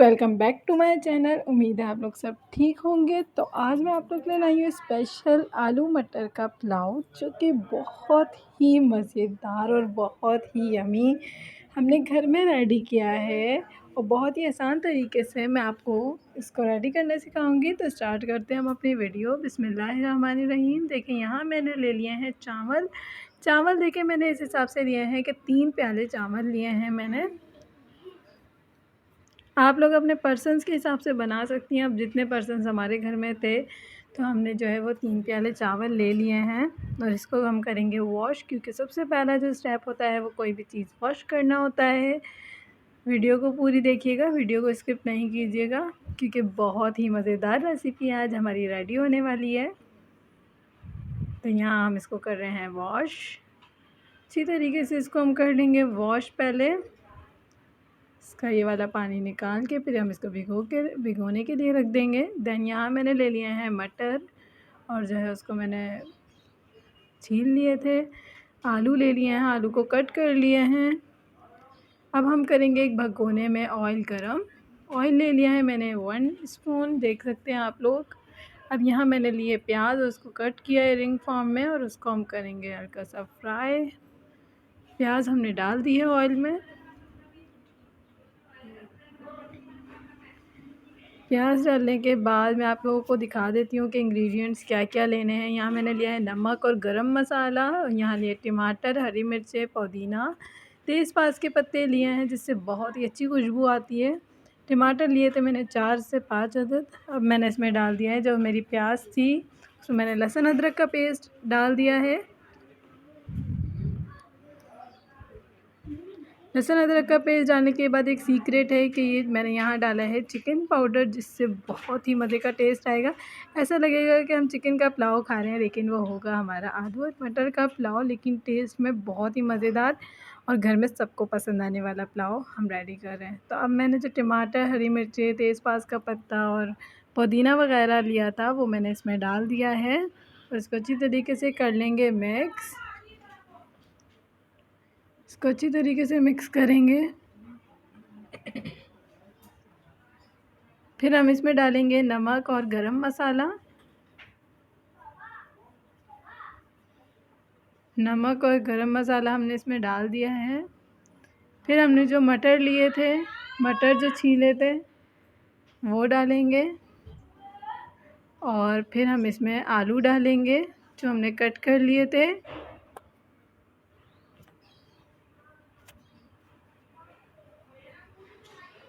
Welcome back to my channel. उम्मीद है आप लोग सब ठीक होंगे। तो आज मैं आप लोग के लिए लाई हूँ स्पेशल आलू मटर का पुलाव, जो कि बहुत ही मज़ेदार और बहुत ही यमी हमने घर में रेडी किया है और बहुत ही आसान तरीके से मैं आपको इसको रेडी करना सिखाऊंगी। तो स्टार्ट करते हैं हम अपनी वीडियो। बिस्मिल्लाहिर्रहमानिर्रहीम। देखिए, यहाँ मैंने ले लिए हैं चावल देखिए मैंने इस हिसाब से लिए हैं कि 3 प्याले चावल लिए हैं मैंने। आप लोग अपने पर्सन्स के हिसाब से बना सकती हैं। अब जितने पर्सन्स हमारे घर में थे तो हमने जो है वो 3 प्याले चावल ले लिए हैं और इसको हम करेंगे वॉश, क्योंकि सबसे पहला जो स्टेप होता है वो कोई भी चीज़ वॉश करना होता है। वीडियो को पूरी देखिएगा, वीडियो को स्किप नहीं कीजिएगा, क्योंकि बहुत ही मज़ेदार रेसिपी आज हमारी रेडी होने वाली है। तो यहाँ हम इसको कर रहे हैं वॉश। अच्छी तरीके से इसको हम कर लेंगे वॉश। पहले इसका ये वाला पानी निकाल के फिर हम इसको भिगोने के लिए रख देंगे। देन यहाँ मैंने ले लिए हैं मटर और जो है उसको मैंने छील लिए थे। आलू ले लिए हैं, आलू को कट कर लिए हैं। अब हम करेंगे एक भगोने में ऑयल गरम। ऑयल ले लिया है मैंने 1 स्पून, देख सकते हैं आप लोग। अब यहाँ मैंने लिए प्याज और उसको कट किया है रिंग फॉर्म में और उसको हम करेंगे हल्का सा फ्राई। प्याज हमने डाल दी है ऑयल में। प्याज डालने के बाद मैं आप लोगों को दिखा देती हूँ कि इंग्रेडिएंट्स क्या क्या लेने हैं। यहाँ मैंने लिया है नमक और गरम मसाला, यहाँ लिए टमाटर, हरी मिर्चें, पुदीना, तेज़पात के पत्ते लिए हैं जिससे बहुत ही अच्छी खुशबू आती है। टमाटर लिए थे मैंने 4 से 5 अदद। अब मैंने इसमें डाल दिया है जो मेरी प्याज थी, उसमें मैंने लहसुन अदरक का पेस्ट डाल दिया है। लहसुन अदरक का पेस्ट डालने के बाद एक सीक्रेट है कि ये मैंने यहाँ डाला है चिकन पाउडर, जिससे बहुत ही मज़े का टेस्ट आएगा। ऐसा लगेगा कि हम चिकन का पुलाव खा रहे हैं, लेकिन वो होगा हमारा आलू और मटर का पुलाव, लेकिन टेस्ट में बहुत ही मज़ेदार और घर में सबको पसंद आने वाला पुलाव हम रेडी कर रहे हैं। तो अब मैंने जो टमाटर, हरी मिर्चें, तेज़पात का पत्ता और पुदीना वगैरह लिया था वो मैंने इसमें डाल दिया है और इसको अच्छी तरीके से कर लेंगे मिक्स। इसको अच्छी तरीके से मिक्स करेंगे। फिर हम इसमें डालेंगे नमक और गरम मसाला। नमक और गरम मसाला हमने इसमें डाल दिया है। फिर हमने जो मटर लिए थे, मटर जो छीले थे वो डालेंगे और फिर हम इसमें आलू डालेंगे जो हमने कट कर लिए थे।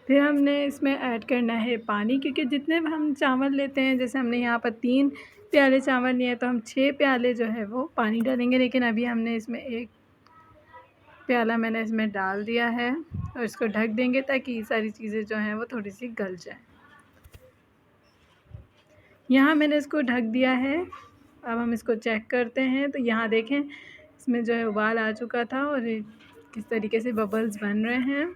फिर हमने इसमें ऐड करना है पानी, क्योंकि जितने हम चावल लेते हैं, जैसे हमने यहाँ पर 3 प्याले चावल लिए हैं तो हम 6 प्याले जो है वो पानी डालेंगे, लेकिन अभी हमने इसमें 1 प्याला मैंने इसमें डाल दिया है और इसको ढक देंगे ताकि ये सारी चीज़ें जो हैं वो थोड़ी सी गल जाए। यहाँ मैंने इसको ढक दिया है। अब हम इसको चेक करते हैं। तो यहाँ देखें, इसमें जो है उबाल आ चुका था और किस तरीके से बबल्स बन रहे हैं।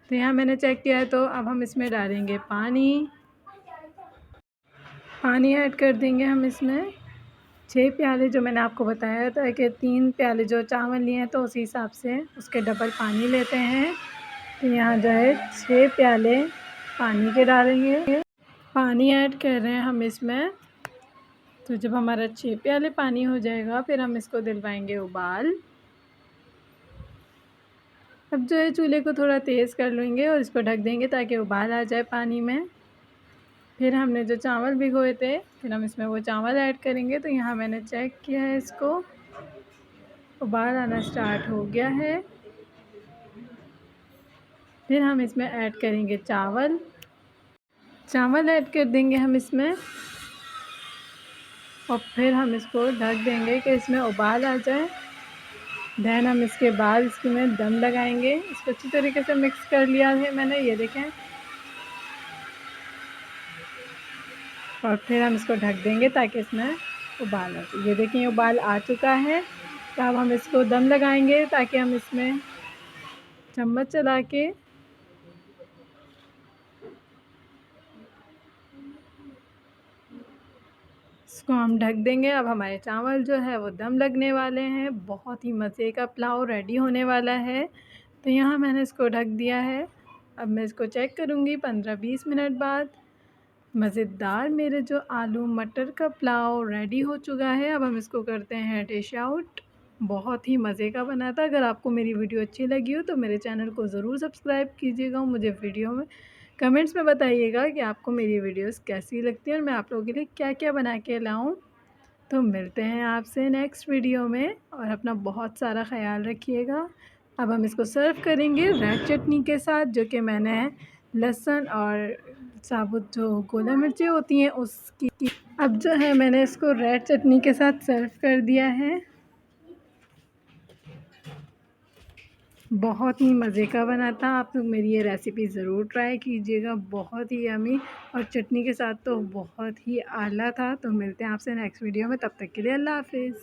तो यहाँ मैंने चेक किया है। तो अब हम इसमें डालेंगे पानी ऐड कर देंगे हम इसमें 6 प्याले जो मैंने आपको बताया था कि 3 प्याले जो चावल लिए हैं तो उसी हिसाब से उसके डबल पानी लेते हैं। तो यहाँ जो है 6 प्याले पानी के डालेंगे। पानी ऐड कर रहे हैं हम इसमें। तो जब हमारा 6 प्याले पानी हो जाएगा फिर हम इसको दिलवाएंगे उबाल। अब जो है चूल्हे को थोड़ा तेज़ कर लेंगे और इसको ढक देंगे ताकि उबाल आ जाए पानी में। फिर हमने जो चावल भिगोए थे फिर हम इसमें वो चावल ऐड करेंगे। तो यहाँ मैंने चेक किया है, इसको उबाल आना स्टार्ट हो गया है। फिर हम इसमें ऐड करेंगे चावल ऐड कर देंगे हम इसमें और फिर हम इसको ढक देंगे कि इसमें उबाल आ जाए। देन हम इसके बाद इसमें दम लगाएंगे। इसको अच्छी तरीके से मिक्स कर लिया है मैंने, ये देखें। और फिर हम इसको ढक देंगे ताकि इसमें उबाल आ जाए। ये देखिए उबाल आ चुका है। तो अब हम इसको दम लगाएंगे ताकि हम इसमें चम्मच चला के इसको हम ढक देंगे। अब हमारे चावल जो है वो दम लगने वाले हैं। बहुत ही मज़े का पुलाव रेडी होने वाला है। तो यहाँ मैंने इसको ढक दिया है। अब मैं इसको चेक करूँगी 15-20 मिनट बाद। मज़ेदार मेरे जो आलू मटर का पुलाव रेडी हो चुका है। अब हम इसको करते हैं डिश आउट। बहुत ही मज़े का बना था। अगर आपको मेरी वीडियो अच्छी लगी हो तो मेरे चैनल को ज़रूर सब्सक्राइब कीजिएगा। मुझे वीडियो में कमेंट्स में बताइएगा कि आपको मेरी वीडियोस कैसी लगती हैं और मैं आप लोगों के लिए क्या-क्या बना के लाऊँ। तो मिलते हैं आपसे नेक्स्ट वीडियो में और अपना बहुत सारा ख़याल रखिएगा। अब हम इसको सर्व करेंगे रेड चटनी के साथ, जो कि मैंने लहसुन और साबुत जो गोला मिर्चें होती हैं उसकी। अब जो है मैंने इसको रेड चटनी के साथ सर्व कर दिया है। बहुत ही मज़े का बना था। आप लोग मेरी ये रेसिपी ज़रूर ट्राई कीजिएगा। बहुत ही यम्मी और चटनी के साथ तो बहुत ही आला था। तो मिलते हैं आपसे नेक्स्ट वीडियो में, तब तक के लिए अल्लाह हाफ़िज़।